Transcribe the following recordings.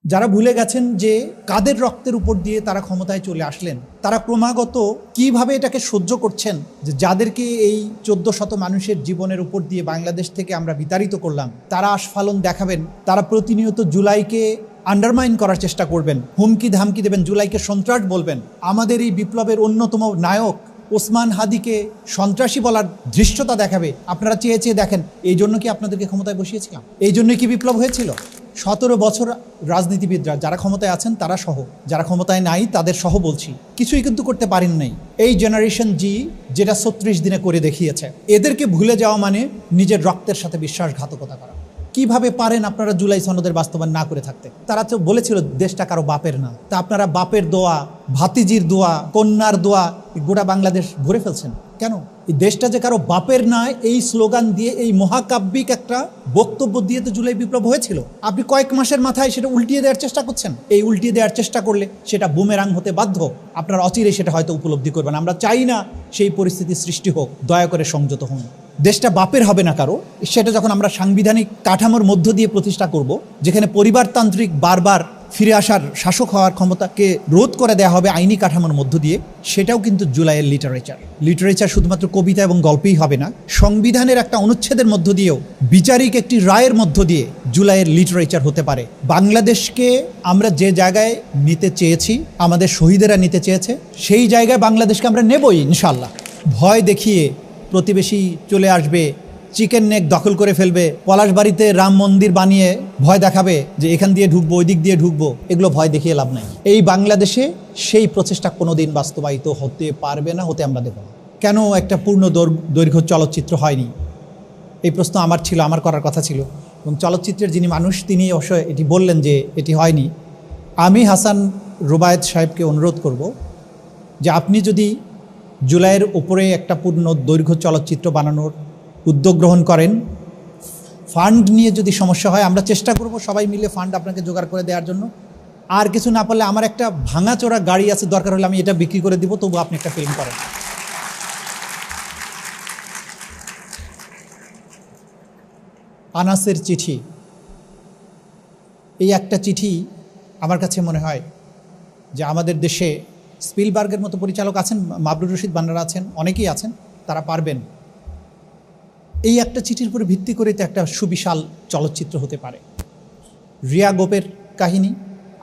যারা ভুলে গেছেন যে কাদের রক্তের উপর দিয়ে তারা ক্ষমতায় চলে আসলেন, তারা ক্রমাগত কিভাবে এটাকে সহ্য করছেন যে যাদেরকে এই 1400 মানুষের জীবনের উপর দিয়ে বাংলাদেশ থেকে আমরা বিতাড়িত করলাম, তারা আস্ফালন দেখাবেন, তারা প্রতিনিয়ত জুলাইকে আন্ডারমাইন করার চেষ্টা করবেন, হুমকি ধামকি দেবেন, জুলাইকে সন্ত্রাস বলবেন। আমাদের এই বিপ্লবের অন্যতম নায়ক ওসমান হাদিকে সন্ত্রাসী বলার ধৃষ্টতা দেখাবে। আপনারা চেয়ে চেয়ে দেখেন, এই জন্য কি আপনাদেরকে ক্ষমতায় বসিয়েছিলাম? এই জন্যই কি বিপ্লব হয়েছিল? 17 বছর রাজনীতিবিদরা যারা ক্ষমতায় আছেন তারা সহ, যারা ক্ষমতায় নাই তাদের সহ বলছি, কিছুই কিন্তু করতে পারেন নাই। এই জেনারেশন জি যেটা 36 দিনে করে দেখিয়েছে, এদেরকে ভুলে যাওয়া মানে নিজের রক্তের সাথে বিশ্বাসঘাতকতা করা। কিভাবে পারেন আপনারা জুলাই সনদের বাস্তবায়ন না করে থাকতে? তারা তো বলেছিল দেশটা কারো বাপের না, তা আপনারা বাপের দোয়া, ভাতিজির দোয়া, কন্যার দোয়া গোটা বাংলাদেশ ভরে ফেলছেন কেন? এই দেশটা যে কারো বাপের না, এই স্লোগান দিয়ে, এই মহাকাব্যিক একটা বক্তব্য দিয়ে তো জুলাই বিপ্লব হয়েছিল। আপনি কয়েক মাসের মাথায় সেটা উল্টিয়ে দেওয়ার চেষ্টা করছেন। এই উল্টিয়ে দেওয়ার চেষ্টা করলে সেটা বুমেরাং হতে বাধ্য। আপনারা অচিরে সেটা হয়তো উপলব্ধি করবেন। আমরা চাই না সেই পরিস্থিতি সৃষ্টি হোক। দয়া করে সংযত হন। দেশটা বাপের হবে না কারো, সেটা যখন আমরা সাংবিধানিক কাঠামোর মধ্য দিয়ে প্রতিষ্ঠা করব, যেখানে পরিবারতান্ত্রিক বারবার ফিরে আসার শাসক হওয়ার ক্ষমতাকে রোধ করে দেওয়া হবে আইনি কাঠামোর মধ্য দিয়ে, সেটাও কিন্তু জুলাইয়ের লিটারেচার শুধুমাত্র কবিতা এবং গল্পেই হবে না। সংবিধানের একটা অনুচ্ছেদের মধ্য দিয়েও, বিচারিক একটি রায়ের মধ্য দিয়ে জুলাইয়ের লিটারেচার হতে পারে। বাংলাদেশকে আমরা যে জায়গায় নিতে চেয়েছি, আমাদের শহীদেরা নিতে চেয়েছে, সেই জায়গায় বাংলাদেশকে আমরা নেবই ইনশাল্লাহ। ভয় দেখিয়ে প্রতিবেশী চলে আসবে, চিকেন নেক দখল করে ফেলবে, পলাশবাড়িতে রাম মন্দির বানিয়ে ভয় দেখাবে যে এখান দিয়ে ঢুকবো, ওই দিক দিয়ে ঢুকবো, এগুলো ভয় দেখিয়ে লাভ নাই। এই বাংলাদেশে সেই প্রচেষ্টা কোনোদিন বাস্তবায়িত হতে পারবে না, হতে আমরা দেব না। কেন একটা পূর্ণ দৈর্ঘ্য চলচ্চিত্র হয়নি? এই প্রশ্ন আমার ছিল, আমার করার কথা ছিল। এবং চলচ্চিত্রের যিনি মানুষ তিনি অবশ্যই এটি বললেন যে এটি হয়নি। আমি হাসান রুবায়েত সাহেবকে অনুরোধ করব যে আপনি যদি জুলাইয়ের উপরে একটা পূর্ণ দৈর্ঘ্য চলচ্চিত্র বানানোর উদ্যোগ গ্রহণ করেন, ফান্ড নিয়ে যদি সমস্যা হয় আমরা চেষ্টা করব সবাই মিলে ফান্ড আপনাকে জোগাড় করে দেওয়ার জন্য। আর কিছু না পারলে আমার একটা ভাঙাচোরা গাড়ি আছে, দরকার হলে আমি এটা বিক্রি করে দিব, তবু আপনি একটা ফিল্ম করেন। আনাসের চিঠি, এই একটা চিঠি আমার কাছে মনে হয় যে আমাদের দেশে স্পিলবার্গের মতো পরিচালক আছেন, মাবরুর রশিদ বান্নারা আছেন, অনেকেই আছেন, তারা পারবেন। এই একটা চিঠির উপরে ভিত্তি করে তো একটা সুবিশাল চলচ্চিত্র হতে পারে। রিয়া গোপের কাহিনী,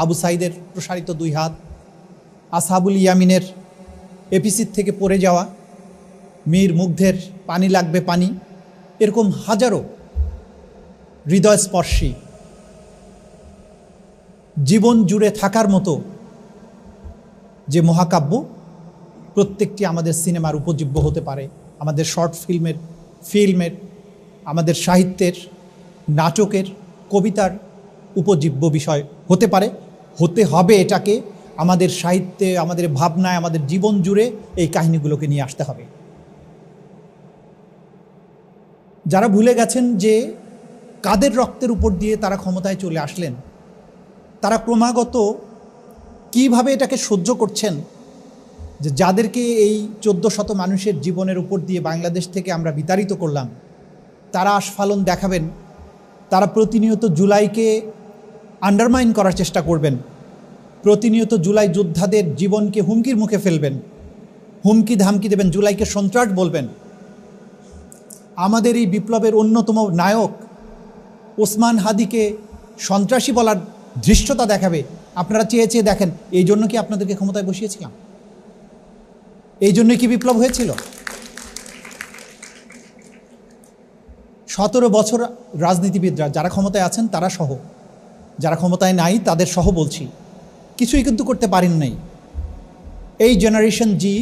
আবু সাইদের প্রসারিত 2 হাত, আসহাবুল ইয়ামিনের এপিসির থেকে পড়ে যাওয়া, মীর মুগ্ধের পানি লাগবে পানি, এরকম হাজারো হৃদয়স্পর্শী, জীবন জুড়ে থাকার মতো যে মহাকাব্য, প্রত্যেকটি আমাদের সিনেমার উপজীব্য হতে পারে, আমাদের শর্ট ফিল্মের, আমাদের সাহিত্যের, নাটকের, কবিতার উপজীব্য বিষয় হতে পারে, হতে হবে। এটাকে আমাদের সাহিত্যে, আমাদের ভাবনায়, আমাদের জীবন জুড়ে এই কাহিনীগুলোকে নিয়ে আসতে হবে। যারা ভুলে গেছেন যে কাদের রক্তের উপর দিয়ে তারা ক্ষমতায় চলে আসলেন, তারা ক্রমাগত কিভাবে এটাকে সহ্য করছেন যে যাদেরকে এই 1400 মানুষের জীবনের উপর দিয়ে বাংলাদেশ থেকে আমরা বিতাড়িত করলাম, তারা আস্ফালন দেখাবেন, তারা প্রতিনিয়ত জুলাইকে আন্ডারমাইন করার চেষ্টা করবেন, প্রতিনিয়ত জুলাই যোদ্ধাদের জীবনকে হুমকির মুখে ফেলবেন, হুমকি ধামকি দেবেন, জুলাইকে সন্ত্রাস বলবেন। আমাদের এই বিপ্লবের অন্যতম নায়ক ওসমান হাদিকে সন্ত্রাসী বলার ধৃষ্টতা দেখাবে। আপনারা চেয়ে চেয়ে দেখেন, এই জন্য কি আপনাদেরকে ক্ষমতায় বসিয়েছিলাম? এই জন্যই কি বিপ্লব হয়েছিল? 17 বছর রাজনীতিবিদরা যারা ক্ষমতায় আছেন তারা সহ, যারা ক্ষমতায় নাই তাদের সহ বলছি, কিছুই কিন্তু করতে পারেন নাই। এই জেনারেশন জি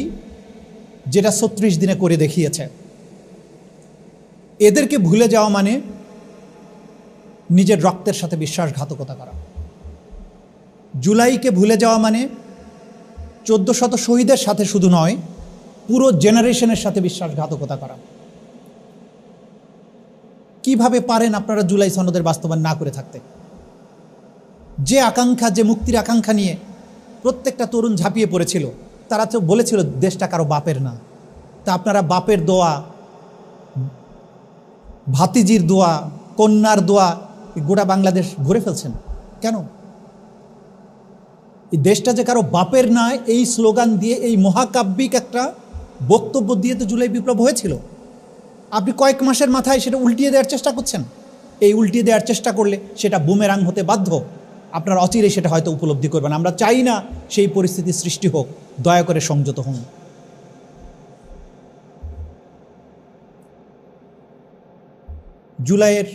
যেটা 36 দিনে করে দেখিয়েছে, এদেরকে ভুলে যাওয়া মানে নিজের রক্তের সাথে বিশ্বাসঘাতকতা করা। জুলাইকে ভুলে যাওয়া মানে 1400 শহীদের সাথে শুধু নয়, পুরো জেনারেশনের সাথে বিশ্বাসঘাতকতা করা। কিভাবে পারেন আপনারা জুলাই সনদের বাস্তবায়ন না করে থাকতে? যে আকাঙ্ক্ষা, যে মুক্তির আকাঙ্ক্ষা নিয়ে প্রত্যেকটা তরুণ ঝাঁপিয়ে পড়েছিল, তারা তো বলেছিল দেশটা কারো বাপের না, তা আপনারা বাপের দোয়া, ভাতিজির দোয়া, কন্যার দোয়া গোটা বাংলাদেশ ভরে ফেলছেন কেন? এই দেশটা যে কারো বাপের নয়, এই স্লোগান দিয়ে, এই মহাকাব্যিক একটা বক্তব্য দিয়ে তো জুলাই বিপ্লব হয়েছিল। আপনি কয়েক মাসের মাথায় সেটা উল্টিয়ে দেওয়ার চেষ্টা করছেন। এই উল্টিয়ে দেওয়ার চেষ্টা করলে সেটা বুমেরাং হতে বাধ্য। আপনারা অচিরে সেটা হয়তো উপলব্ধি করবেন। আমরা চাই না সেই পরিস্থিতি সৃষ্টি হোক। দয়া করে সংযত হন। জুলাইয়ের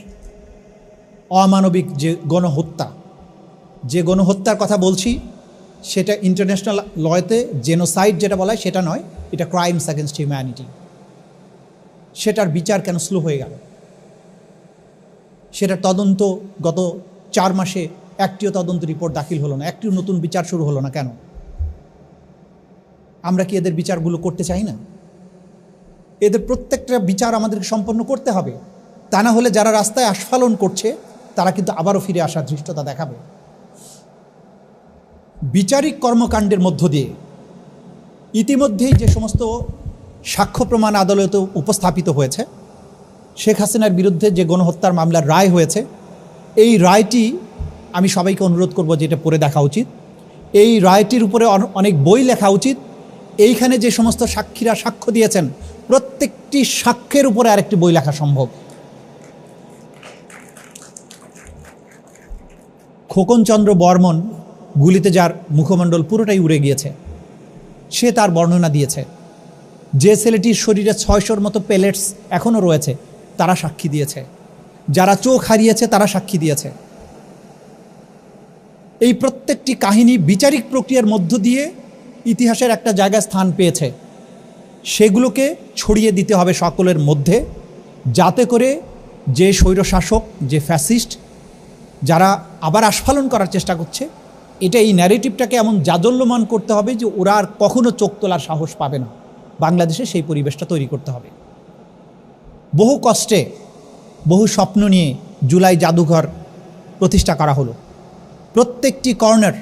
অমানবিক যে গণহত্যার কথা বলছি, সেটা ইন্টারন্যাশনাল লতে জেনোসাইড যেটা বলা হয় সেটা নয়, এটা ক্রাইমস অ্যাগেনস্ট হিউম্যানিটি। সেটার বিচার কেন স্লো হয়ে গেল? সেটার তদন্ত গত 4 মাসে একটিও তদন্ত রিপোর্ট দাখিল হলো না, একটিও নতুন বিচার শুরু হলো না কেন? আমরা কি এদের বিচারগুলো করতে চাই না? এদের প্রত্যেকটা বিচার আমাদেরকে সম্পন্ন করতে হবে। তা না হলে যারা রাস্তায় আস্ফালন করছে তারা কিন্তু আবারও ফিরে আসার ধৃষ্টতা দেখাবে। বিচারিক কর্মকাণ্ডের মধ্য দিয়ে ইতিমধ্যেই যে সমস্ত সাক্ষ্য প্রমাণ আদালতে উপস্থাপিত হয়েছে, শেখ হাসিনার বিরুদ্ধে যে গণহত্যার মামলার রায় হয়েছে, এই রায়টি আমি সবাইকে অনুরোধ করব যে এটা পড়ে দেখা উচিত। এই রায়টির উপরে অনেক বই লেখা উচিত। এইখানে যে সমস্ত সাক্ষীরা সাক্ষ্য দিয়েছেন, প্রত্যেকটি সাক্ষ্যের উপরে আরেকটি বই লেখা সম্ভব। খোকনচন্দ্র বর্মন গুলিতে যার মুখমণ্ডল পুরোটাই উড়ে গিয়েছে, সে তার বর্ণনা দিয়েছে। যে ছেলেটির শরীরে 600-র মতো পেলেটস এখনও রয়েছে, তারা সাক্ষী দিয়েছে। যারা চোখ হারিয়েছে তারা সাক্ষী দিয়েছে। এই প্রত্যেকটি কাহিনী বিচারিক প্রক্রিয়ার মধ্য দিয়ে ইতিহাসের একটা জায়গায় স্থান পেয়েছে। সেগুলোকে ছড়িয়ে দিতে হবে সকলের মধ্যে, যাতে করে যে স্বৈরশাসক, যে ফ্যাসিস্ট, যারা আবার আস্ফালন করার চেষ্টা করছে, এটা এই ন্যারেটিভটাকে এমন জাজল্যমান করতে হবে যে ওরা আর কখনো চোখ তোলার সাহস পাবে না। বাংলাদেশে সেই পরিবেশটা তৈরি করতে হবে। বহু কষ্টে, বহু স্বপ্ন নিয়ে জুলাই জাদুঘর প্রতিষ্ঠা করা হলো। প্রত্যেকটি কর্নার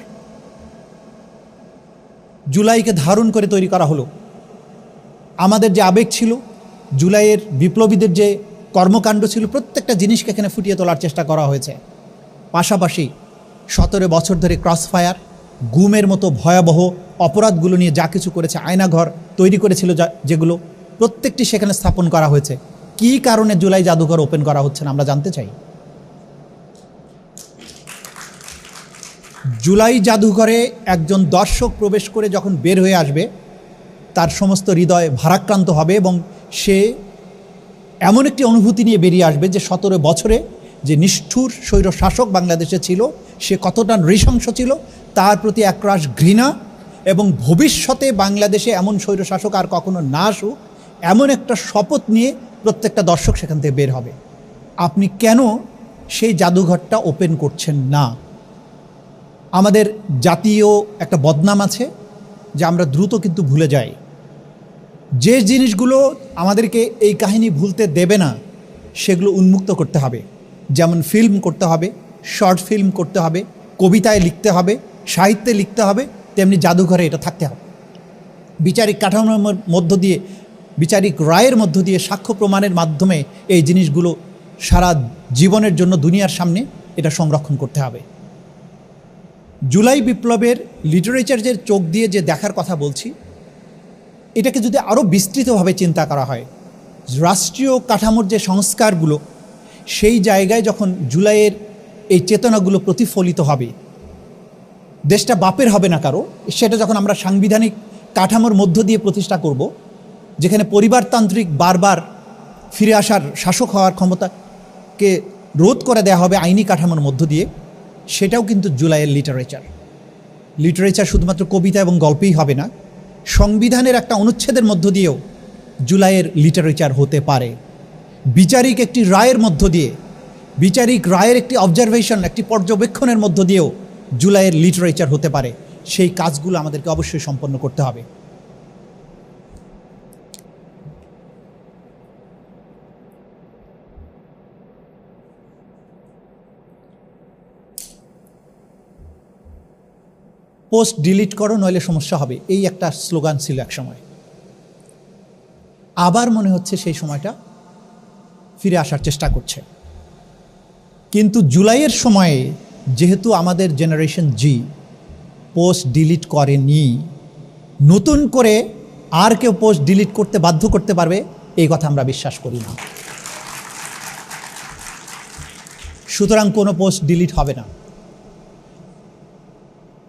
জুলাইকে ধারণ করে তৈরি করা হলো। আমাদের যে আবেগ ছিল, জুলাইয়ের বিপ্লবীদের যে কর্মকাণ্ড ছিল, প্রত্যেকটা জিনিসকে এখানে ফুটিয়ে তোলার চেষ্টা করা হয়েছে। পাশাপাশি 17 বছর ধরে ক্রসফায়ার, গুমের মতো ভয়াবহ অপরাধগুলো নিয়ে যা কিছু করেছে, আয়নাঘর তৈরি করেছিল যেগুলো, প্রত্যেকটি সেখানে স্থাপন করা হয়েছে। কী কারণে জুলাই জাদুঘর ওপেন করা হচ্ছে না আমরা জানতে চাই। জুলাই জাদুঘরে একজন দর্শক প্রবেশ করে যখন বের হয়ে আসবে, তার সমস্ত হৃদয় ভারাক্রান্ত হবে এবং সে এমন একটি অনুভূতি নিয়ে বেরিয়ে আসবে যে 17 বছরে যে নিষ্ঠুর স্বৈরশাসক বাংলাদেশে ছিল, সে কতটা নৃশংস ছিল তার প্রতি একরাশ ঘৃণা, এবং ভবিষ্যতে বাংলাদেশে এমন স্বৈরশাসক আর কখনো না আসুক, এমন একটা শপথ নিয়ে প্রত্যেকটা দর্শক সেখান থেকে বের হবে। আপনি কেন সেই জাদুঘরটা ওপেন করছেন না? আমাদের জাতীয় একটা বদনাম আছে যে আমরা দ্রুত কিন্তু ভুলে যাই। যে জিনিসগুলো আমাদেরকে এই কাহিনী ভুলতে দেবে না, সেগুলো উন্মুক্ত করতে হবে। যেমন ফিল্ম করতে হবে, শর্ট ফিল্ম করতে হবে, কবিতায় লিখতে হবে, সাহিত্যে লিখতে হবে, তেমনি জাদুঘরে এটা থাকতে হবে। বিচারিক কাঠামোর মধ্য দিয়ে, বিচারিক রায়ের মধ্য দিয়ে, সাক্ষ্য প্রমাণের মাধ্যমে এই জিনিসগুলো সারা জীবনের জন্য দুনিয়ার সামনে এটা সংরক্ষণ করতে হবে। জুলাই বিপ্লবের লিটারেচারের চোখ দিয়ে যে দেখার কথা বলছি, এটাকে যদি আরও বিস্তৃতভাবে চিন্তা করা হয়, রাষ্ট্রীয় কাঠামোর যে সংস্কারগুলো, সেই জায়গায় যখন জুলাইয়ের এই চেতনাগুলো প্রতিফলিত হবে, দেশটা বাপের হবে না কারো, সেটা যখন আমরা সাংবিধানিক কাঠামোর মধ্য দিয়ে প্রতিষ্ঠা করব, যেখানে পরিবারতান্ত্রিক বারবার ফিরে আসার, শাসক হওয়ার ক্ষমতাকে রোধ করে দেওয়া হবে আইনি কাঠামোর মধ্য দিয়ে, সেটাও কিন্তু জুলাইয়ের লিটারেচার শুধুমাত্র কবিতা এবং গল্পেই হবে না, সংবিধানের একটা অনুচ্ছেদের মধ্য দিয়েও জুলাইয়ের লিটারেচার হতে পারে। বিচারিক একটি রায়ের মধ্য দিয়ে, বিচারিক রায়ের একটি অবজারভেশন, একটি পর্যবেক্ষণের মধ্য দিয়েও জুলাইয়ের লিটারেচার হতে পারে। সেই কাজগুলো আমাদেরকে অবশ্যই সম্পন্ন করতে হবে। পোস্ট ডিলিট করো নইলে সমস্যা হবে, এই একটা স্লোগান ছিল এক সময়। আবার মনে হচ্ছে সেই সময়টা ফিরে আসার চেষ্টা করছে। কিন্তু জুলাইয়ের সময়ে যেহেতু আমাদের জেনারেশন জি পোস্ট ডিলিট করেনি, নতুন করে আর কেউ পোস্ট ডিলিট করতে বাধ্য করতে পারবে এই কথা আমরা বিশ্বাস করি না। সুতরাং কোনো পোস্ট ডিলিট হবে না,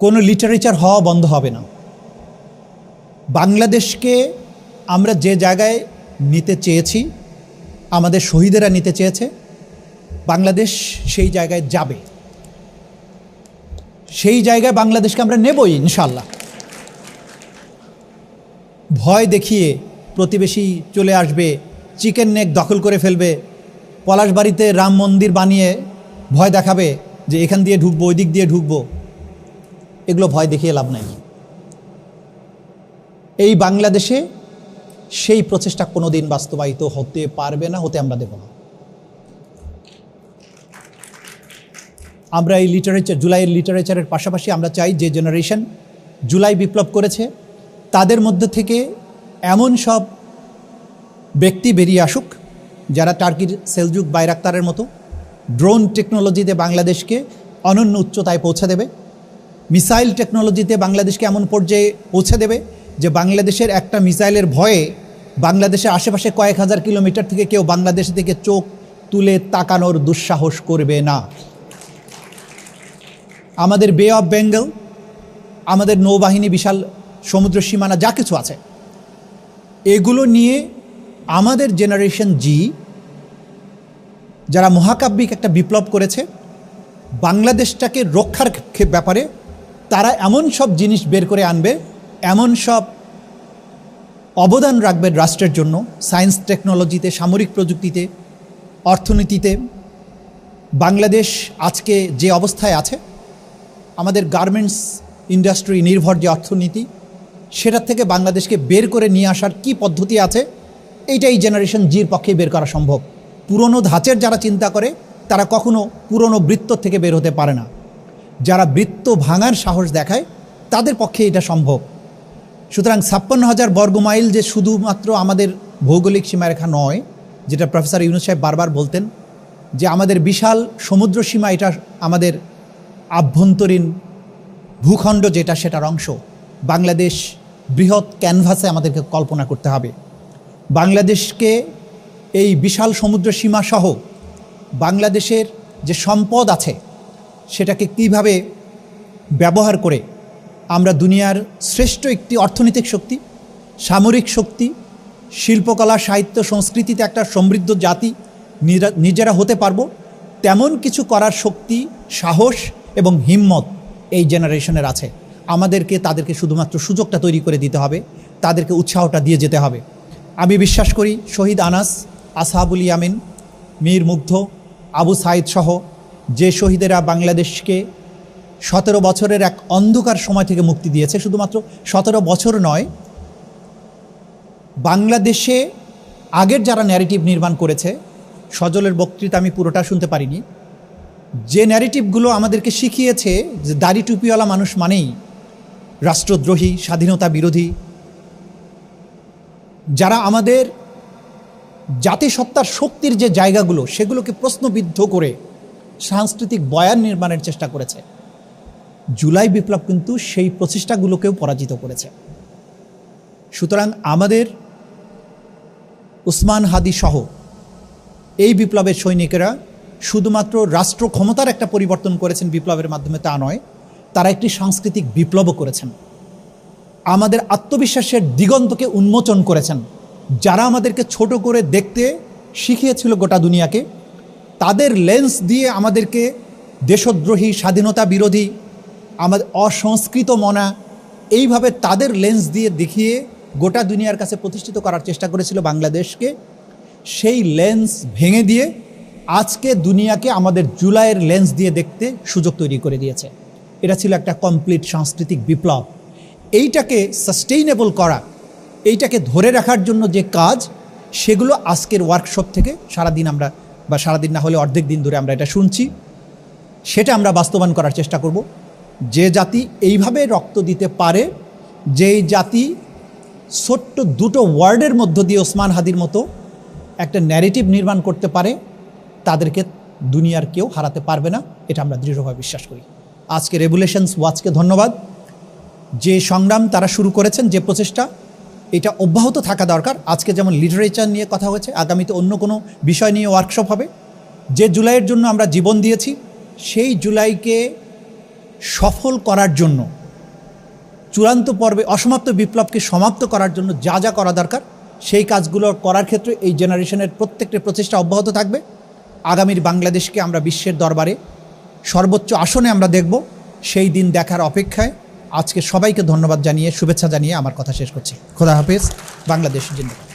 কোনো লিটারেচার হওয়া বন্ধ হবে না। বাংলাদেশকে আমরা যে জায়গায় নিতে চেয়েছি, আমাদের শহীদেরা নিতে চেয়েছে, বাংলাদেশ সেই জায়গায় যাবে, সেই জায়গায় বাংলাদেশকে আমরা নেবই ইনশাল্লাহ। ভয় দেখিয়ে প্রতিবেশী চলে আসবে, চিকেন নেক দখল করে ফেলবে, পলাশবাড়িতে রাম মন্দির বানিয়ে ভয় দেখাবে যে এখান দিয়ে ঢুকবো, ওই দিক দিয়ে ঢুকবো, এগুলো ভয় দেখিয়ে লাভ নাই। এই বাংলাদেশে সেই প্রচেষ্টা কোনোদিন বাস্তবায়িত হতে পারবে না, হতে আমরা দেব না। আমরা এই লিটারেচার, জুলাইয়ের লিটারেচারের পাশাপাশি আমরা চাই যে জেনারেশন জুলাই বিপ্লব করেছে তাদের মধ্যে থেকে এমন সব ব্যক্তি বেরিয়ে আসুক যারা টার্কির সেলজুক বাইরাক্তারের মতো ড্রোন টেকনোলজিতে বাংলাদেশকে অনন্য উচ্চতায় পৌঁছে দেবে, মিসাইল টেকনোলজিতে বাংলাদেশকে এমন পর্যায়ে পৌঁছে দেবে যে বাংলাদেশের একটা মিসাইলের ভয়ে বাংলাদেশের আশেপাশে কয়েক হাজার কিলোমিটার থেকে কেউ বাংলাদেশ থেকে চোখ তুলে তাকানোর দুঃসাহস করবে না। আমাদের বে অফ বেঙ্গল, আমাদের নৌবাহিনী, বিশাল সমুদ্র সীমানা যা কিছু আছে, এগুলো নিয়ে আমাদের জেনারেশন জি যারা মহাকাব্যিক একটা বিপ্লব করেছে বাংলাদেশটাকে রক্ষার ব্যাপারে, তারা এমন সব জিনিস বের করে আনবে, এমন সব অবদান রাখবে রাষ্ট্রের জন্য, সায়েন্স টেকনোলজিতে, সামরিক প্রযুক্তিতে, অর্থনীতিতে। বাংলাদেশ আজকে যে অবস্থায় আছে, আমাদের গার্মেন্টস ইন্ডাস্ট্রি নির্ভর যে অর্থনীতি, সেটার থেকে বাংলাদেশকে বের করে নিয়ে আসার কি পদ্ধতি আছে, এইটাই জেনারেশন জির পক্ষে বের করা সম্ভব। পুরনো ধাঁচের যারা চিন্তা করে তারা কখনো পুরনো বৃত্ত থেকে বের হতে পারে না। যারা বৃত্ত ভাঙার সাহস দেখায় তাদের পক্ষে এটা সম্ভব। সুতরাং 56,000 বর্গমাইল যে শুধুমাত্র আমাদের ভৌগোলিক সীমারেখা নয়, যেটা প্রফেসর ইউনূস সাহেব বারবার বলতেন যে আমাদের বিশাল সমুদ্র সীমা, এটা আমাদের আভ্যন্তরীণ ভূখণ্ড যেটা, সেটার অংশ। বাংলাদেশ বৃহৎ ক্যানভাসে আমাদেরকে কল্পনা করতে হবে। বাংলাদেশকে এই বিশাল সমুদ্র সীমা সহ বাংলাদেশের যে সম্পদ আছে সেটাকে কিভাবে ব্যবহার করে আমরা দুনিয়ার শ্রেষ্ঠ একটি অর্থনৈতিক শক্তি, সামরিক শক্তি, শিল্পকলা, সাহিত্য, সংস্কৃতিতে একটা সমৃদ্ধ জাতি নিজেরা হতে পারবো, তেমন কিছু করার শক্তি, সাহস এবং হিম্মত এই জেনারেশনের আছে। আমাদেরকে তাদেরকে শুধুমাত্র সুযোগটা তৈরি করে দিতে হবে, তাদেরকে উৎসাহটা দিয়ে যেতে হবে। আমি বিশ্বাস করি শহীদ আনাস, আসহাবুল ইয়ামিন, মীর মুগ্ধ, আবু সাইদ সহ যে শহীদেরা বাংলাদেশকে 17 বছরের এক অন্ধকার সময় থেকে মুক্তি দিয়েছে, শুধুমাত্র 17 বছর নয়, বাংলাদেশে আগের যারা ন্যারেটিভ নির্মাণ করেছে, সজলের বক্তৃতা আমি পুরোটা শুনতে পারিনি, যে ন্যারেটিভগুলো আমাদেরকে শিখিয়েছে যে দাড়ি টুপিওয়ালা মানুষ মানেই রাষ্ট্রদ্রোহী, স্বাধীনতা বিরোধী, যারা আমাদের জাতিসত্তার শক্তির যে জায়গাগুলো সেগুলোকে প্রশ্নবিদ্ধ করে সাংস্কৃতিক বয়ান নির্মাণের চেষ্টা করেছে, জুলাই বিপ্লব কিন্তু সেই প্রচেষ্টাগুলোকেও পরাজিত করেছে। সুতরাং আমাদের উসমান হাদি সহ এই বিপ্লবের সৈনিকেরা শুধুমাত্র রাষ্ট্র ক্ষমতার একটা পরিবর্তন করেছেন বিপ্লবের মাধ্যমে তা নয়, তারা একটি সাংস্কৃতিক বিপ্লবও করেছেন। আমাদের আত্মবিশ্বাসের দিগন্তকে উন্মোচন করেছেন। যারা আমাদেরকে ছোট করে দেখতে শিখিয়েছিল গোটা দুনিয়াকে, তাদের লেন্স দিয়ে আমাদেরকে দেশদ্রোহী, স্বাধীনতা বিরোধী, আমাদের অসংস্কৃত মনা, এইভাবে তাদের লেন্স দিয়ে দেখিয়ে গোটা দুনিয়ার কাছে প্রতিষ্ঠিত করার চেষ্টা করেছিল বাংলাদেশকে। সেই লেন্স ভেঙে দিয়ে আজকে দুনিয়াকে আমাদের জুলাইয়ের লেন্স দিয়ে দেখতে সুযোগ তৈরি করে দিয়েছে। এটা ছিল একটা কমপ্লিট সাংস্কৃতিক বিপ্লব। এইটাকে সাস্টেইনেবল করা, এইটাকে ধরে রাখার জন্য যে কাজ, সেগুলো আজকের ওয়ার্কশপ থেকে সারাদিন আমরা, বা সারাদিন না হলে অর্ধেক দিন ধরে আমরা এটা শুনছি, সেটা আমরা বাস্তবায়ন করার চেষ্টা করব। যে জাতি এইভাবে রক্ত দিতে পারে, যেই জাতি ছোট্ট দুটো ওয়ার্ডের মধ্য দিয়ে ওসমান হাদির মতো একটা ন্যারেটিভ নির্মাণ করতে পারে, তাদেরকে দুনিয়ার কেউ হারাতে পারবে না, এটা আমরা দৃঢ়ভাবে বিশ্বাস করি। আজকে রেভুলেশনস ওয়াচকে ধন্যবাদ। যে সংগ্রাম তারা শুরু করেছেন, যে প্রচেষ্টা, এটা অব্যাহত থাকা দরকার। আজকে যেমন লিটারেচার নিয়ে কথা হয়েছে, আগামীতে অন্য কোনো বিষয় নিয়ে ওয়ার্কশপ হবে। যে জুলাইয়ের জন্য আমরা জীবন দিয়েছি, সেই জুলাইকে সফল করার জন্য, চূড়ান্ত পর্বে অসমাপ্ত বিপ্লবকে সমাপ্ত করার জন্য যা যা করা দরকার, সেই কাজগুলো করার ক্ষেত্রে এই জেনারেশনের প্রত্যেকটা প্রচেষ্টা অব্যাহত থাকবে। আগামীর বাংলাদেশকে আমরা বিশ্বের দরবারে সর্বোচ্চ আসনে আমরা দেখব। সেই দিন দেখার অপেক্ষায় আজকে সবাইকে ধন্যবাদ জানিয়ে, শুভেচ্ছা জানিয়ে আমার কথা শেষ করছি। খোদা হাফেজ। বাংলাদেশ জিন্দাবাদ।